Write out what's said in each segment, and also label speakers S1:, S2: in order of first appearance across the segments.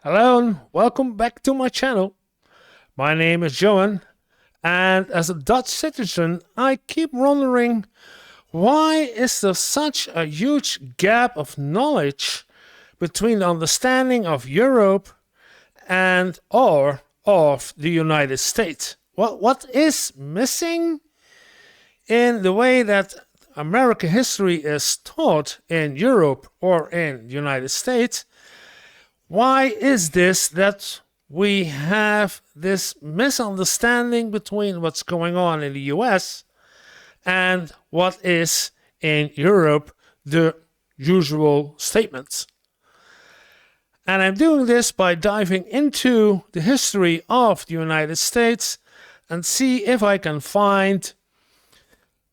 S1: Hello and welcome back to my channel. My name is Johan, and as a Dutch citizen I keep wondering, why is there such a huge gap of knowledge between the understanding of Europe and or of the United States? What is missing in the way that American history is taught in Europe or in the United States? Why is this that we have this misunderstanding between what's going on in the US and what is in Europe, the usual statements? And I'm doing this by diving into the history of the United States and see if I can find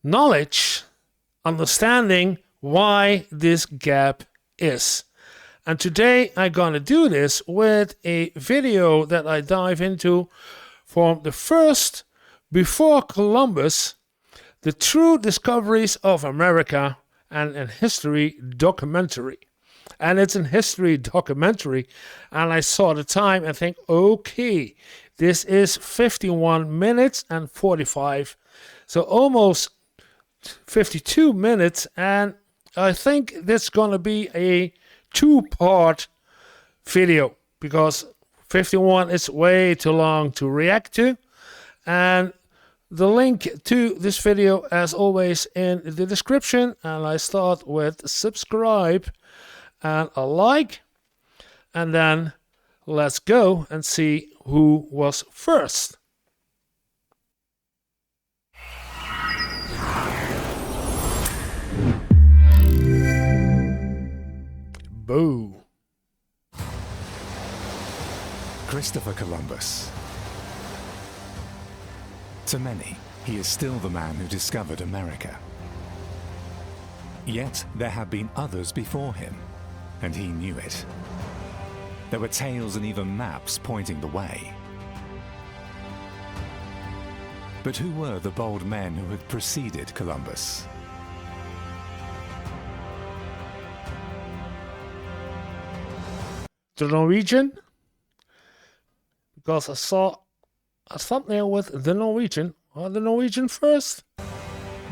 S1: knowledge, understanding why this gap is. And today I'm gonna do this with a video that I dive into from the first, before Columbus, the true discoveries of America, and a history documentary. And it's an history documentary, and I saw the time and think, okay, this is 51 minutes and 45, so almost 52 minutes, and I think that's gonna be a two-part video because 51 is way too long to react to, and the link to this video as always in the description. And I start with subscribe and a like, and then let's go and see who was first. Boo.
S2: Christopher Columbus. To many, he is still the man who discovered America. Yet there have been others before him, and he knew it. There were tales and even maps pointing the way. But who were the bold men who had preceded Columbus?
S1: The Norwegian, because I saw a thumbnail with the Norwegian. Or the Norwegian first?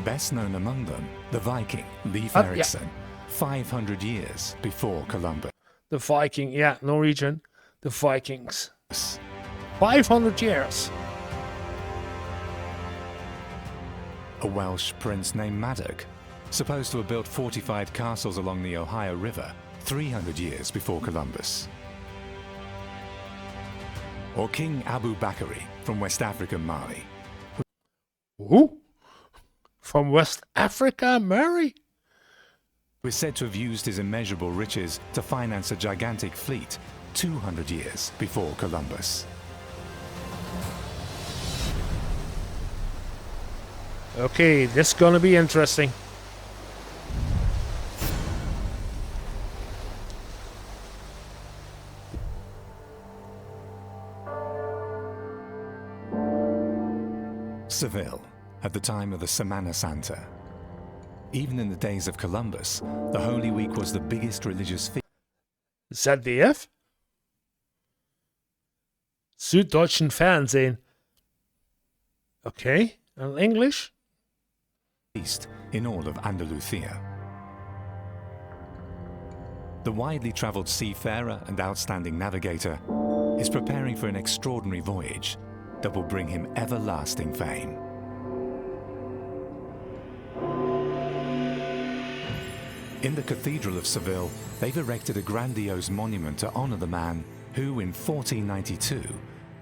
S2: Best known among them, the Viking Leif Erikson, 500 years before Columbus.
S1: The Viking, yeah, Norwegian, the Vikings. 500 years.
S2: A Welsh prince named Madog, supposed to have built fortified castles along the Ohio River 300 years before Columbus. Or King Abu Bakari from West Africa, Mali.
S1: Who? From West Africa, Mali?
S2: Who is said to have used his immeasurable riches to finance a gigantic fleet 200 years before Columbus.
S1: Okay, this is gonna be interesting.
S2: Seville, at the time of the Semana Santa. Even in the days of Columbus, the Holy Week was the biggest religious feast.
S1: ZDF? Süddeutschen Fernsehen. Okay, and English?
S2: In all of Andalusia. The widely travelled seafarer and outstanding navigator is preparing for an extraordinary voyage that will bring him everlasting fame. In the Cathedral of Seville, they've erected a grandiose monument to honour the man who, in 1492,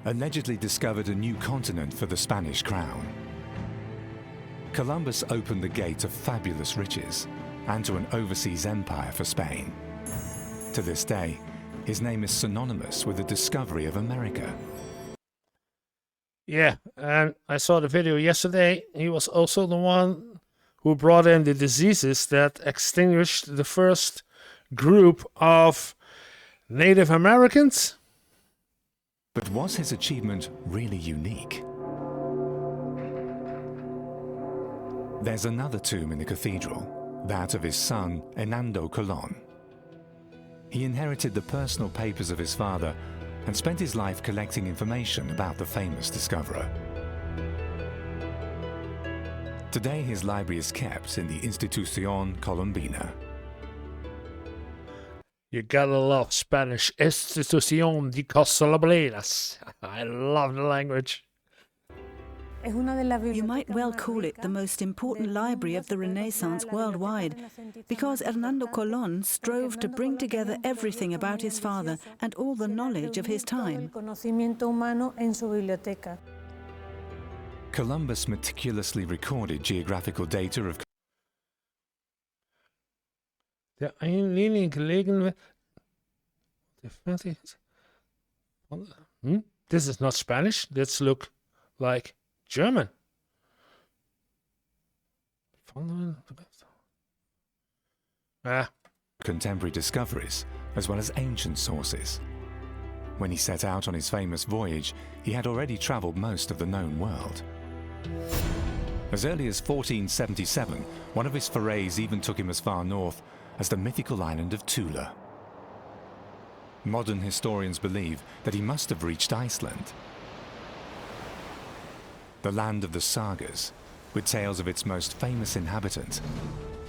S2: allegedly discovered a new continent for the Spanish crown. Columbus opened the gate of fabulous riches and to an overseas empire for Spain. To this day, his name is synonymous with the discovery of America.
S1: Yeah, and I saw the video yesterday. He was also the one who brought in the diseases that extinguished the first group of Native Americans.
S2: But was his achievement really unique? There's another tomb in the cathedral, that of his son, Hernando Colón. He inherited the personal papers of his father and spent his life collecting information about the famous discoverer. Today his library is kept in the Institución Colombina.
S1: You gotta love Spanish. Institución de Colombina. I love the language.
S3: You might well call it the most important library of the Renaissance worldwide, because Hernando Colón strove to bring together everything about his father and all the knowledge of his time.
S2: Columbus meticulously recorded geographical data of
S1: De aanleiding gelegen. This is not Spanish. This look like German.
S2: contemporary discoveries, as well as ancient sources. When he set out on his famous voyage, he had already travelled most of the known world. As early as 1477, one of his forays even took him as far north as the mythical island of Tula. Modern historians believe that he must have reached Iceland, the land of the sagas, with tales of its most famous inhabitant,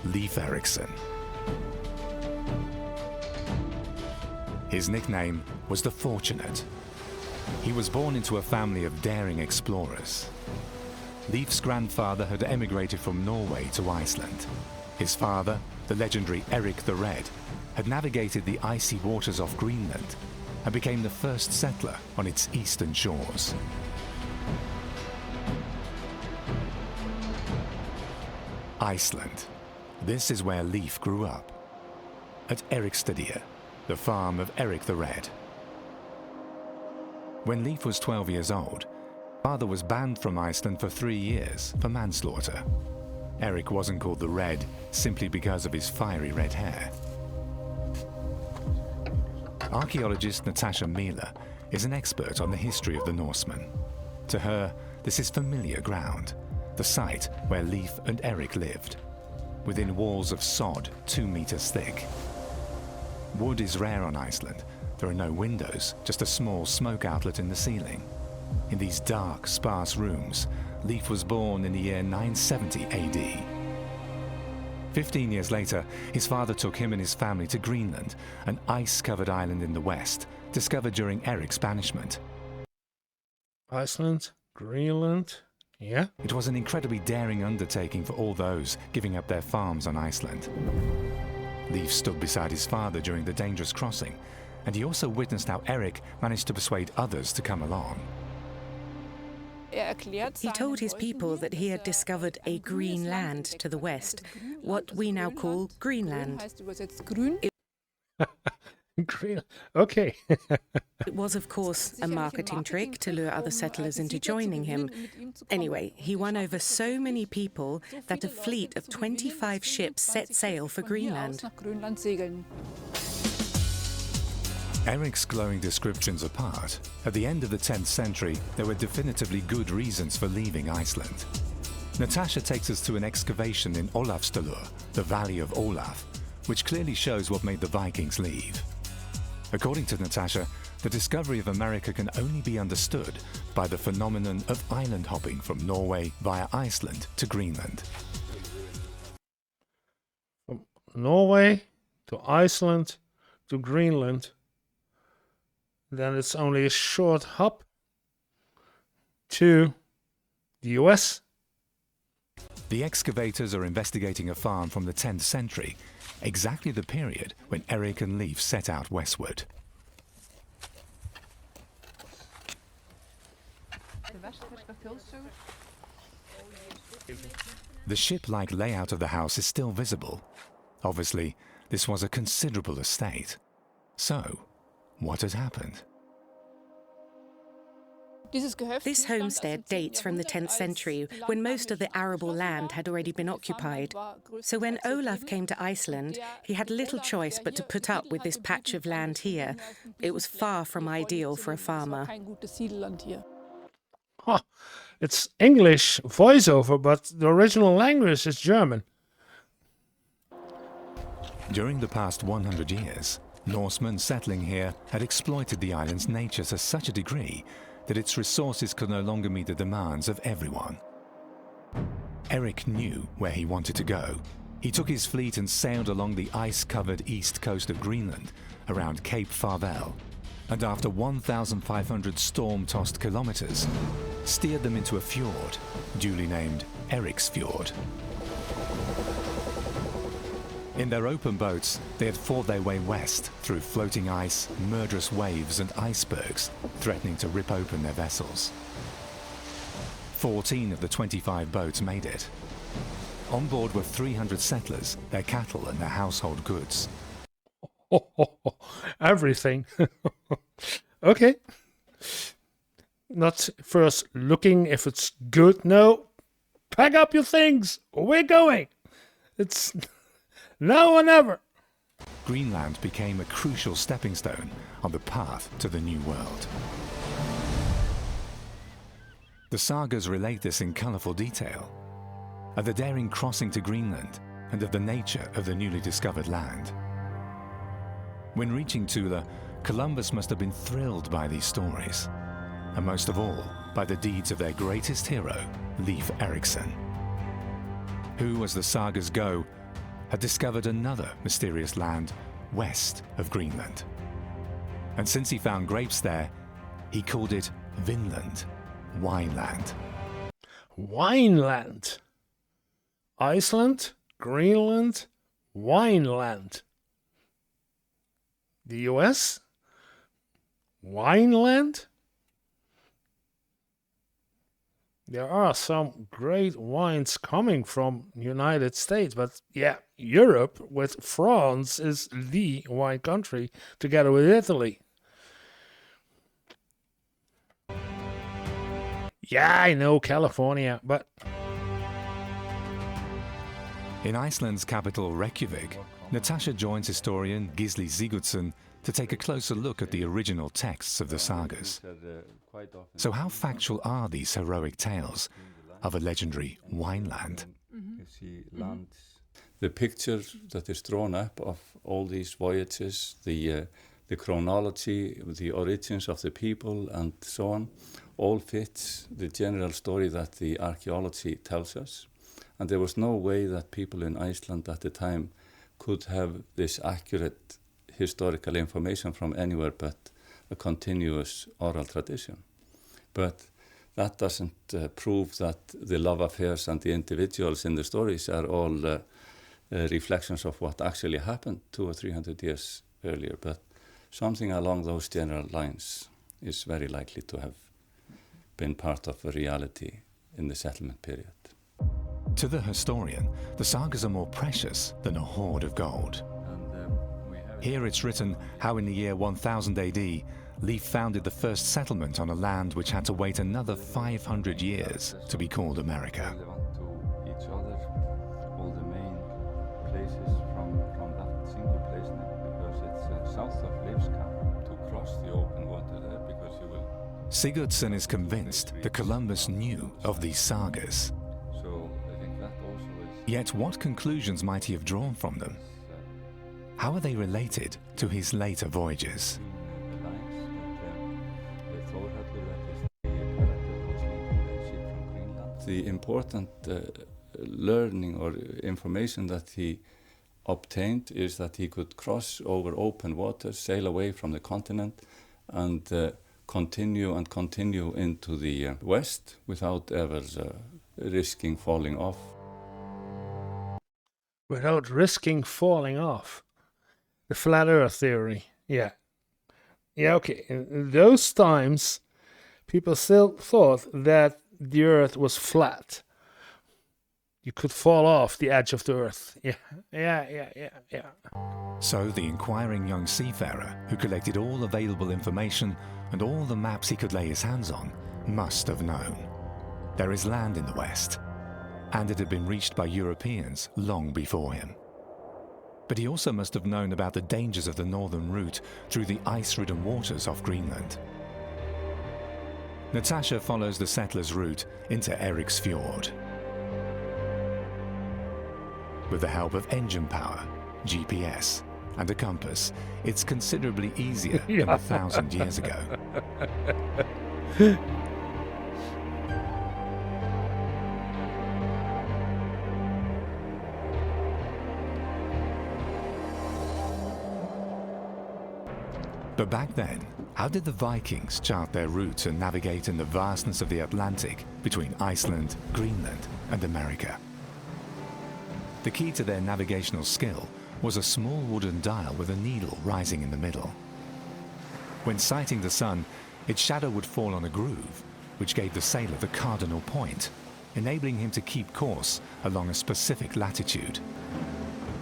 S2: Leif Erikson. His nickname was the Fortunate. He was born into a family of daring explorers. Leif's grandfather had emigrated from Norway to Iceland. His father, the legendary Eric the Red, had navigated the icy waters off Greenland and became the first settler on its eastern shores. Iceland. This is where Leif grew up, at Erikstadir, the farm of Eric the Red. When Leif was 12 years old, father was banned from Iceland for 3 years for manslaughter. Eric wasn't called the Red simply because of his fiery red hair. Archaeologist Natasha Mila is an expert on the history of the Norsemen. To her, this is familiar ground, the site where Leif and Eric lived, within walls of sod 2 meters thick. Wood is rare on Iceland. There are no windows, just a small smoke outlet in the ceiling. In these dark, sparse rooms, Leif was born in the year 970 AD. 15 years later, his father took him and his family to Greenland, an ice-covered island in the west, discovered during Eric's banishment.
S1: Iceland, Greenland, yeah.
S2: It was an incredibly daring undertaking for all those giving up their farms on Iceland. Leif stood beside his father during the dangerous crossing, and he also witnessed how Eric managed to persuade others to come along.
S3: He told his people that he had discovered a green land to the west, what we now call Greenland.
S1: Green. Okay.
S3: It was, of course, a marketing trick to lure other settlers into joining him. Anyway, he won over so many people that a fleet of 25 ships set sail for Greenland.
S2: Eric's glowing descriptions apart, at the end of the 10th century, there were definitively good reasons for leaving Iceland. Natasha takes us to an excavation in Olafsdalur, the Valley of Olaf, which clearly shows what made the Vikings leave. According to Natasha, the discovery of America can only be understood by the phenomenon of island hopping from Norway via Iceland to Greenland.
S1: From Norway to Iceland to Greenland. Then it's only a short hop to the US.
S2: The excavators are investigating a farm from the 10th century, exactly the period when Eric and Leif set out westward. The ship-like layout of the house is still visible. Obviously, this was a considerable estate. So, what had happened?
S3: This homestead dates from the 10th century, when most of the arable land had already been occupied. So when Olaf came to Iceland, he had little choice but to put up with this patch of land here. It was far from ideal for a farmer.
S1: Huh. It's English voiceover, but the original language is German.
S2: During the past 100 years, Norsemen settling here had exploited the island's nature to such a degree that its resources could no longer meet the demands of everyone. Eric knew where he wanted to go. He took his fleet and sailed along the ice-covered east coast of Greenland, around Cape Farvel, and after 1,500 storm-tossed kilometers, steered them into a fjord, duly named Eric's Fjord. In their open boats, they had fought their way west through floating ice, murderous waves and icebergs, threatening to rip open their vessels. 14 of the 25 boats made it. On board were 300 settlers, their cattle and their household goods.
S1: Everything. Okay. Not first looking if it's good. No. Pack up your things. We're going. It's now or never.
S2: Greenland became a crucial stepping stone on the path to the New World. The sagas relate this in colourful detail, of the daring crossing to Greenland and of the nature of the newly discovered land. When reaching Tula, Columbus must have been thrilled by these stories, and most of all by the deeds of their greatest hero, Leif Erikson, who, as the sagas go, had discovered another mysterious land west of Greenland. And since he found grapes there, he called it Vinland, Wineland.
S1: Wineland. Iceland, Greenland, Wineland. The US? Wineland? There are some great wines coming from United States, but yeah, Europe with France is the wine country together with Italy. Yeah, I know California, but
S2: in Iceland's capital Reykjavik, Natasha joins historian Gisli Sigurdsson to take a closer look at the original texts of the sagas. So how factual are these heroic tales of a legendary wineland?
S4: The picture that is drawn up of all these voyages, the chronology, the origins of the people and so on, all fits the general story that the archaeology tells us. And there was no way that people in Iceland at the time could have this accurate historical information from anywhere but a continuous oral tradition. But that doesn't prove that the love affairs and the individuals in the stories are all reflections of what actually happened 200 or 300 years earlier. But something along those general lines is very likely to have been part of a reality in the settlement period.
S2: To the historian, the sagas are more precious than a hoard of gold. Here it's written how in the year 1000 AD, Leif founded the first settlement on a land which had to wait another 500 years to be called America.
S4: To each other, all the main places from that single place because it's south of Leif's camp to cross the open water there because you will.
S2: Sigurdsson is convinced that Columbus knew of these sagas.
S4: So I think that also is.
S2: Yet what conclusions might he have drawn from them? How are they related to his later voyages?
S4: The important learning or information that he obtained is that he could cross over open waters, sail away from the continent, and continue into the west without ever risking falling off.
S1: without risking falling off. The flat earth theory. Yeah. Yeah, okay. In those times, people still thought that the earth was flat. You could fall off the edge of the earth. Yeah.
S2: So the inquiring young seafarer, who collected all available information and all the maps he could lay his hands on, must have known. There is land in the west, and it had been reached by Europeans long before him. But he also must have known about the dangers of the northern route through the ice-ridden waters off Greenland. Natasha follows the settlers' route into Eric's Fjord. With the help of engine power, GPS, and a compass, it's considerably easier than 1,000 years ago. But back then, how did the Vikings chart their route and navigate in the vastness of the Atlantic between Iceland, Greenland, and America? The key to their navigational skill was a small wooden dial with a needle rising in the middle. When sighting the sun, its shadow would fall on a groove, which gave the sailor the cardinal point, enabling him to keep course along a specific latitude.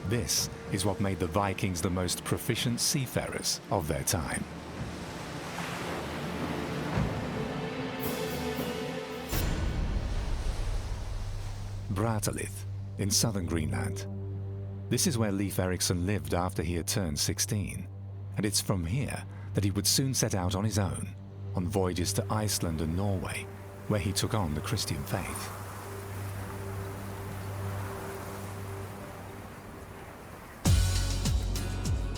S2: This is what made the Vikings the most proficient seafarers of their time. Brattahlid, in southern Greenland. This is where Leif Erikson lived after he had turned 16, and it's from here that he would soon set out on his own, on voyages to Iceland and Norway, where he took on the Christian faith.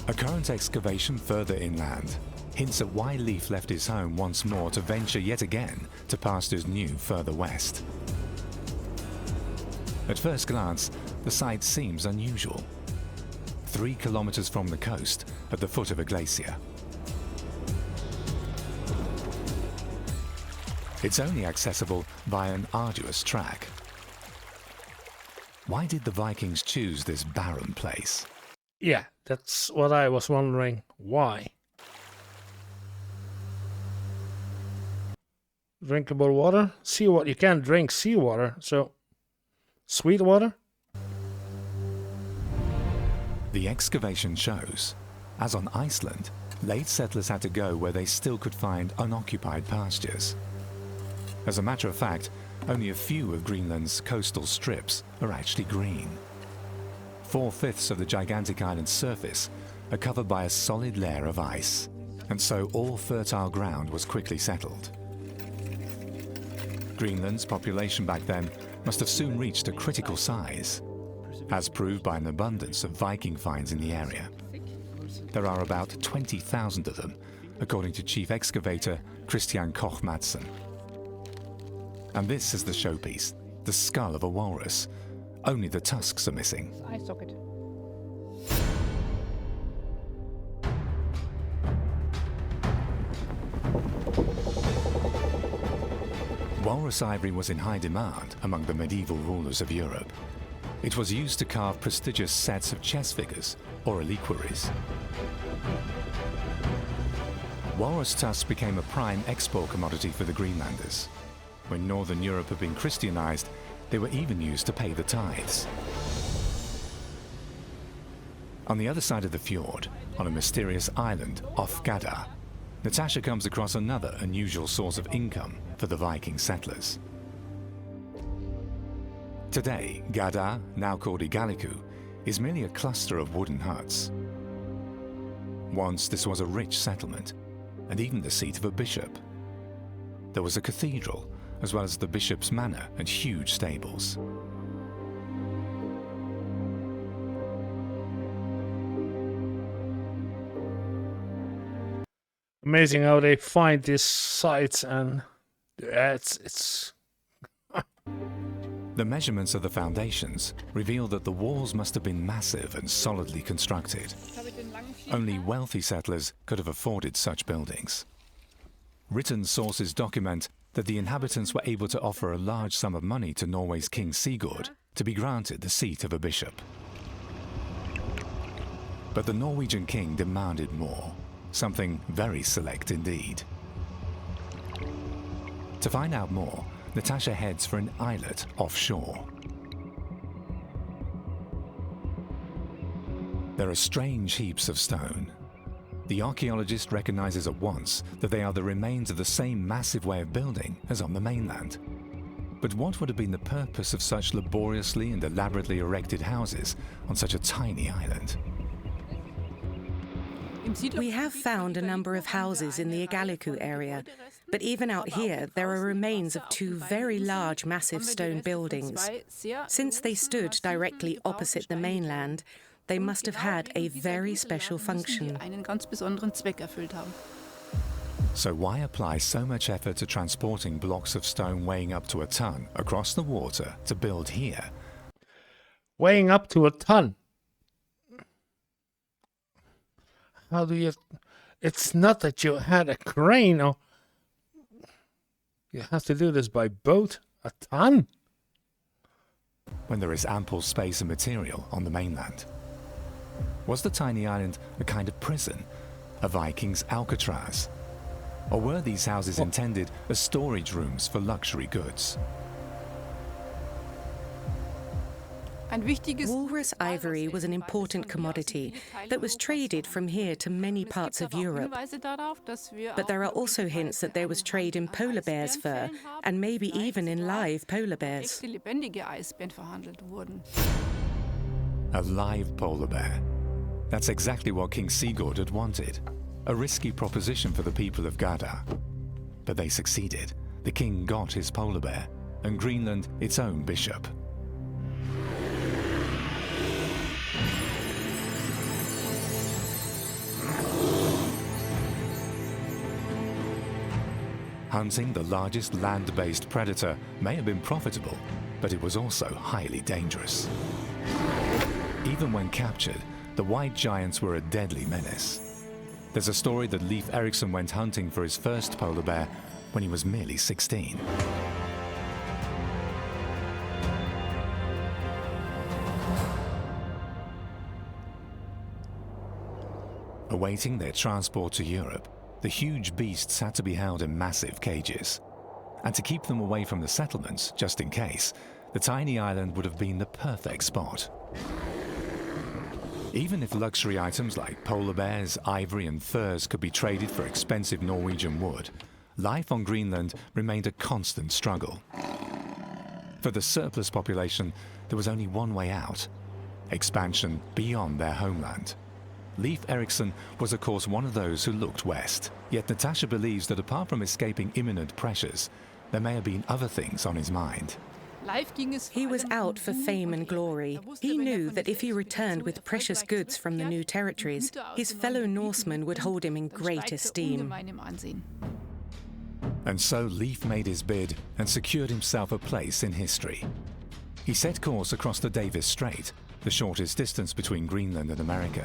S2: A current excavation further inland hints at why Leif left his home once more to venture yet again to pastures new further west. At first glance, the site seems unusual. 3 kilometers from the coast, at the foot of a glacier. It's only accessible via an arduous track. Why did the Vikings choose this barren place?
S1: Yeah, that's what I was wondering. Why? Drinkable water? Seawater. You can't drink seawater, so sweet water?
S2: The excavation shows, as on Iceland, late settlers had to go where they still could find unoccupied pastures. As a matter of fact, only a few of Greenland's coastal strips are actually green. 4/5 of the gigantic island's surface are covered by a solid layer of ice, and so all fertile ground was quickly settled. Greenland's population back then must have soon reached a critical size, as proved by an abundance of Viking finds in the area. There are about 20,000 of them, according to chief excavator Christian Koch Madsen. And this is the showpiece, the skull of a walrus. Only the tusks are missing.
S5: Eye socket.
S2: Walrus ivory was in high demand among the medieval rulers of Europe. It was used to carve prestigious sets of chess figures or reliquaries. Walrus tusks became a prime export commodity for the Greenlanders. When Northern Europe had been Christianized, they were even used to pay the tithes. On the other side of the fjord, on a mysterious island off Gada, Natasha comes across another unusual source of income for the Viking settlers. Today, Gada, now called Igaliku, is merely a cluster of wooden huts. Once this was a rich settlement, and even the seat of a bishop. There was a cathedral, as well as the bishop's manor and huge stables.
S1: Amazing how they find these sites, and it's
S2: The measurements of the foundations reveal that the walls must have been massive and solidly constructed. Only wealthy settlers could have afforded such buildings. Written sources document that the inhabitants were able to offer a large sum of money to Norway's King Sigurd to be granted the seat of a bishop. But the Norwegian king demanded more, something very select indeed. To find out more, Natasha heads for an islet offshore. There are strange heaps of stone. The archaeologist recognizes at once that they are the remains of the same massive way of building as on the mainland. But what would have been the purpose of such laboriously and elaborately erected houses on such a tiny island?
S3: We have found a number of houses in the Igaliku area, but even out here there are remains of 2 very large massive stone buildings. Since they stood directly opposite the mainland, They must have had a very special function.
S5: Einen ganz besonderen Zweck erfüllt haben.
S2: So why apply so much effort to transporting blocks of stone weighing up to a ton across the water to build here?
S1: Weighing up to a ton. How do you... It's not that you had a crane or... You have to do this by boat. A ton?
S2: When there is ample space and material on the mainland. Was the tiny island a kind of prison, a Viking's Alcatraz? Or were these houses intended as storage rooms for luxury goods?
S3: Walrus ivory was an important commodity that was traded from here to many parts of Europe. But there are also hints that there was trade in polar bear's fur and maybe even in live polar bears.
S2: A live polar bear. That's exactly what King Sigurd had wanted. A risky proposition for the people of Gardar. But they succeeded. The king got his polar bear, and Greenland its own bishop. Hunting the largest land-based predator may have been profitable, but it was also highly dangerous. Even when captured, the white giants were a deadly menace. There's a story that Leif Erikson went hunting for his first polar bear when he was merely 16. Awaiting their transport to Europe, the huge beasts had to be held in massive cages. And to keep them away from the settlements, just in case, the tiny island would have been the perfect spot. Even if luxury items like polar bears, ivory and furs could be traded for expensive Norwegian wood, life on Greenland remained a constant struggle. For the surplus population, there was only one way out: expansion beyond their homeland. Leif Erikson was of course one of those who looked west, yet Natasha believes that apart from escaping imminent pressures, there may have been other things on his mind.
S3: He was out for fame and glory. He knew that if he returned with precious goods from the new territories, his fellow Norsemen would hold him in great esteem.
S2: And so Leif made his bid and secured himself a place in history. He set course across the Davis Strait, the shortest distance between Greenland and America,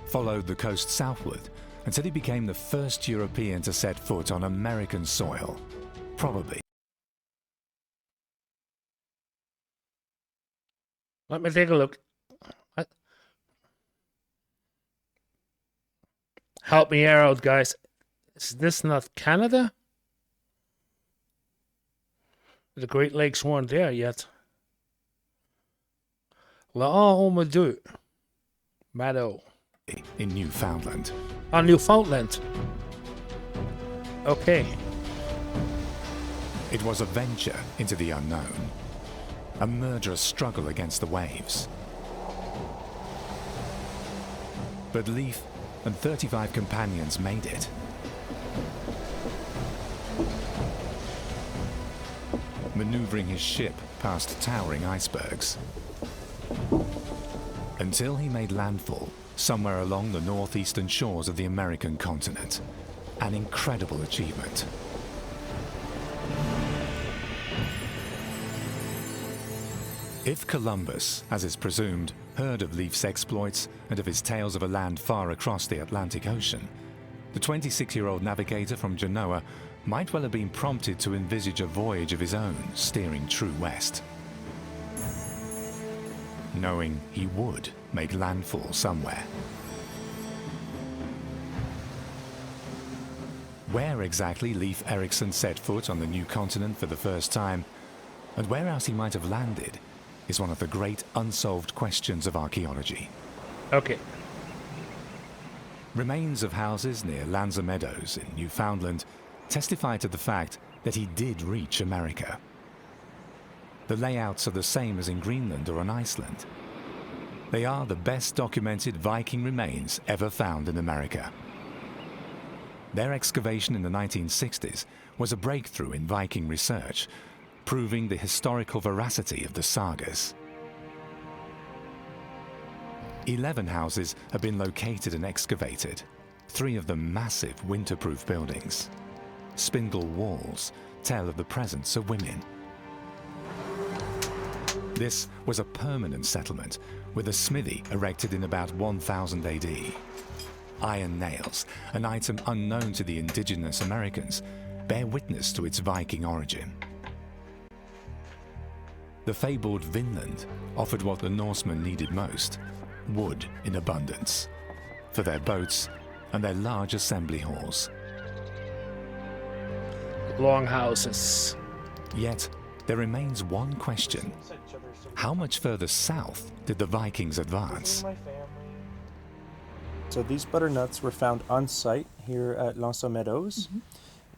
S2: followed the coast southward until he became the first European to set foot on American soil. Probably.
S1: Let me take a look. Help me out, guys. Is this not Canada? The Great Lakes weren't there yet. La Omadou. Meadow.
S2: In Newfoundland.
S1: Newfoundland. Okay.
S2: It was a venture into the unknown. A murderous struggle against the waves. But Leif and 35 companions made it. Maneuvering his ship past towering icebergs. Until he made landfall somewhere along the northeastern shores of the American continent. An incredible achievement. If Columbus, as is presumed, heard of Leif's exploits and of his tales of a land far across the Atlantic Ocean, the 26-year-old navigator from Genoa might well have been prompted to envisage a voyage of his own steering true west, knowing he would make landfall somewhere. Where exactly Leif Erikson set foot on the new continent for the first time, and where else he might have landed, is one of the great unsolved questions of archaeology.
S1: Okay.
S2: Remains of houses near Lanza Meadows in Newfoundland testify to the fact that he did reach America. The layouts are the same as in Greenland or on Iceland. They are the best documented Viking remains ever found in America. Their excavation in the 1960s was a breakthrough in Viking research, proving the historical veracity of the sagas. 11 houses have been located and excavated, 3 of them massive winterproof buildings. Spindle walls tell of the presence of women. This was a permanent settlement with a smithy erected in about 1000 AD. Iron nails, an item unknown to the indigenous Americans, bear witness to its Viking origin. The fabled Vinland offered what the Norsemen needed most: wood in abundance, for their boats and their large assembly halls.
S1: Longhouses.
S2: Yet, there remains one question. How much further south did the Vikings advance?
S6: So these butternuts were found on site here at Lanza Meadows.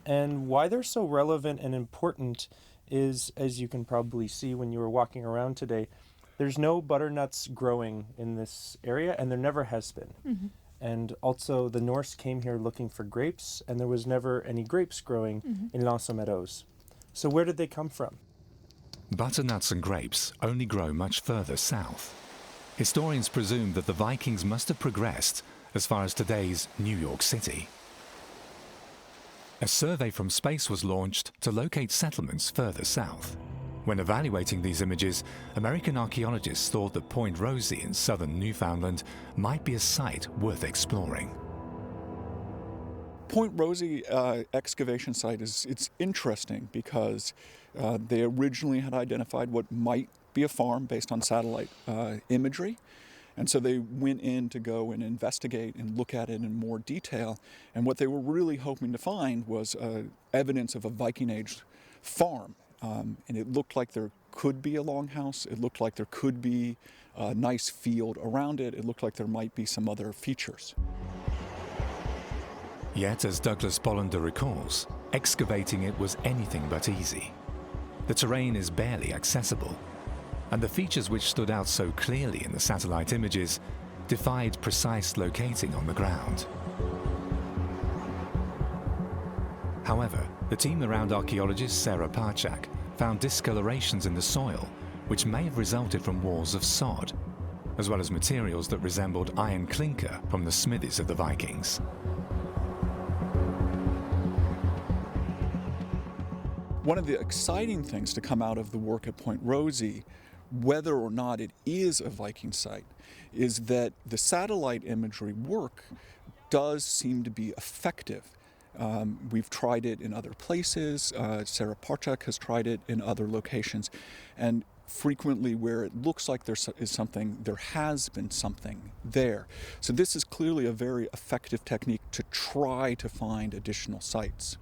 S6: And why they're so relevant and important is, as you can probably see when you were walking around today, there's no butternuts growing in this area, and there never has been. And also the Norse came here looking for grapes, and there was never any grapes growing in Lanza Meadows. So where did they come from?
S2: Butternuts and grapes only grow much further south. Historians presume that the Vikings must have progressed as far as today's New York City. A survey from space was launched to locate settlements further south. When evaluating these images, American archaeologists thought that Point Rosie in southern Newfoundland might be a site worth exploring.
S7: Point Rosie excavation site it's interesting because they originally had identified what might be a farm based on satellite imagery. And so they went in to go and investigate and look at it in more detail. And what they were really hoping to find was evidence of a Viking Age farm. And it looked like there could be a longhouse. It looked like there could be a nice field around it. It looked like there might be some other features.
S2: Yet, as Douglas Bollander recalls, excavating it was anything but easy. The terrain is barely accessible, and the features which stood out so clearly in the satellite images defied precise locating on the ground. However, the team around archaeologist Sarah Parchak found discolorations in the soil which may have resulted from walls of sod, as well as materials that resembled iron clinker from the smithies of the Vikings.
S7: One of the exciting things to come out of the work at Point Rosie, whether or not it is a Viking site, is that the satellite imagery work does seem to be effective. We've tried it in other places. Sarah Parchak has tried it in other locations. And frequently where it looks like there is something, there has been something there. So this is clearly a very effective technique to try to find additional sites.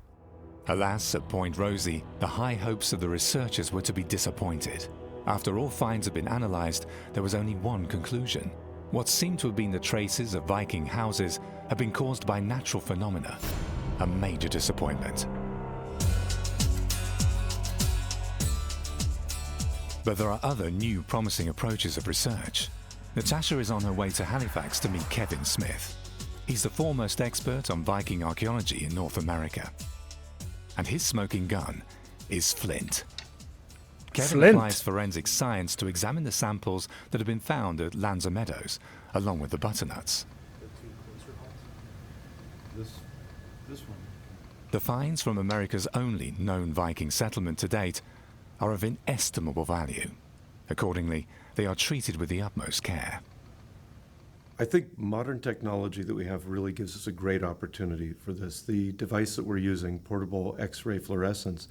S2: Alas, at Point Rosie, the high hopes of the researchers were to be disappointed. After all finds had been analysed, there was only one conclusion. What seemed to have been the traces of Viking houses had been caused by natural phenomena. A major disappointment. But there are other new promising approaches of research. Natasha is on her way to Halifax to meet Kevin Smith. He's the foremost expert on Viking archaeology in North America. And his smoking gun is flint. Kevin applies forensic science to examine the samples that have been found at Lanza Meadows, along with the butternuts. The finds from America's only known Viking settlement to date are of inestimable value. Accordingly, they are treated with the utmost care.
S8: I think modern technology that we have really gives us a great opportunity for this. The device that we're using, portable X-ray fluorescence,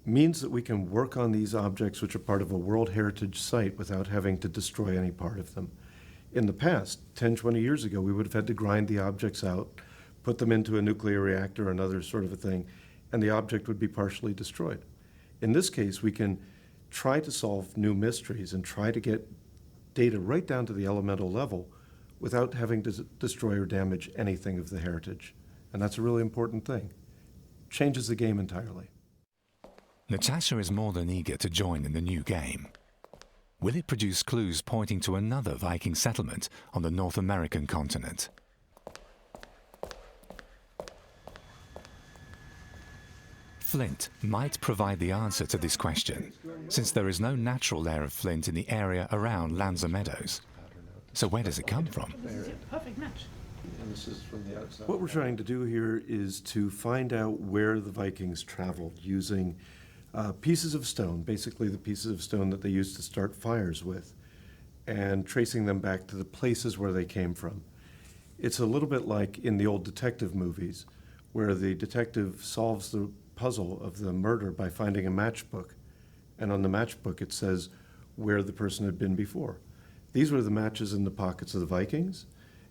S8: means that we can work on these objects which are part of a World Heritage Site without having to destroy any part of them. In the past, 10, 20 years ago, we would have had to grind the objects out, put them into a nuclear reactor or another sort of a thing, and the object would be partially destroyed. In this case, we can try to solve new mysteries and try to get data right down to the elemental level without having to destroy or damage anything of the heritage. And that's a really important thing. Changes the game entirely.
S2: Natasha is more than eager to join in the new game. Will it produce clues pointing to another Viking settlement on the North American continent? Flint might provide the answer to this question, since there is no natural layer of flint in the area around Lanza Meadows. So where does it come from?
S5: Perfect match.
S8: What we're trying to do here is to find out where the Vikings traveled using pieces of stone, basically the pieces of stone that they used to start fires with, and tracing them back to the places where they came from. It's a little bit like in the old detective movies, where the detective solves the puzzle of the murder by finding a matchbook, and on the matchbook it says where the person had been before. These were the matches in the pockets of the Vikings,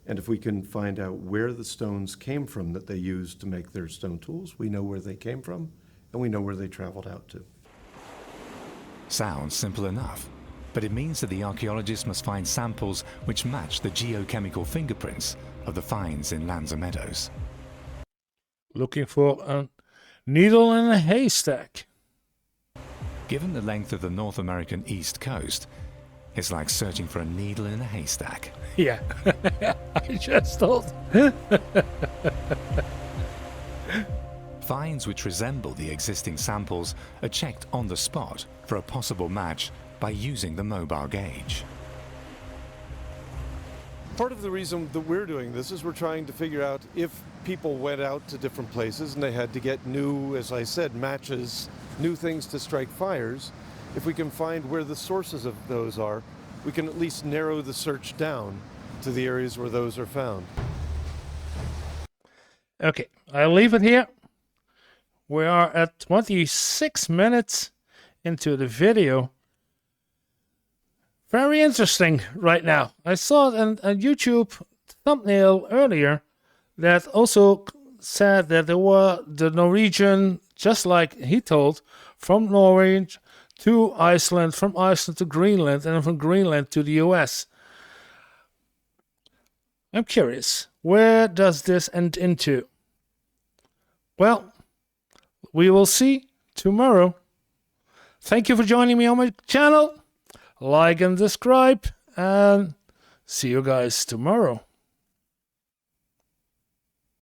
S8: and if we can find out where the stones came from that they used to make their stone tools, we know where they came from, and we know where they traveled out to.
S2: Sounds simple enough, but it means that the archaeologists must find samples which match the geochemical fingerprints of the finds in Lanza Meadows.
S1: Looking for a needle in a haystack.
S2: Given the length of the North American East Coast, it's like searching for a needle in a haystack.
S1: Yeah, I just thought.
S2: Finds which resemble the existing samples are checked on the spot for a possible match by using the mobile gauge.
S9: Part of the reason that we're doing this is we're trying to figure out if people went out to different places and they had to get new, as I said, matches, new things to strike fires. If we can find where the sources of those are, we can at least narrow the search down to the areas where those are found.
S1: Okay, I'll leave it here. We are at 26 minutes into the video. Very interesting right now. I saw a YouTube thumbnail earlier that also said that there were the Norwegian, just like he told, from Norway to Iceland, from Iceland to Greenland, and from Greenland to the US. I'm curious, where does this end into? Well, we will see tomorrow. Thank you for joining me on my channel. Like and subscribe, and see you guys tomorrow.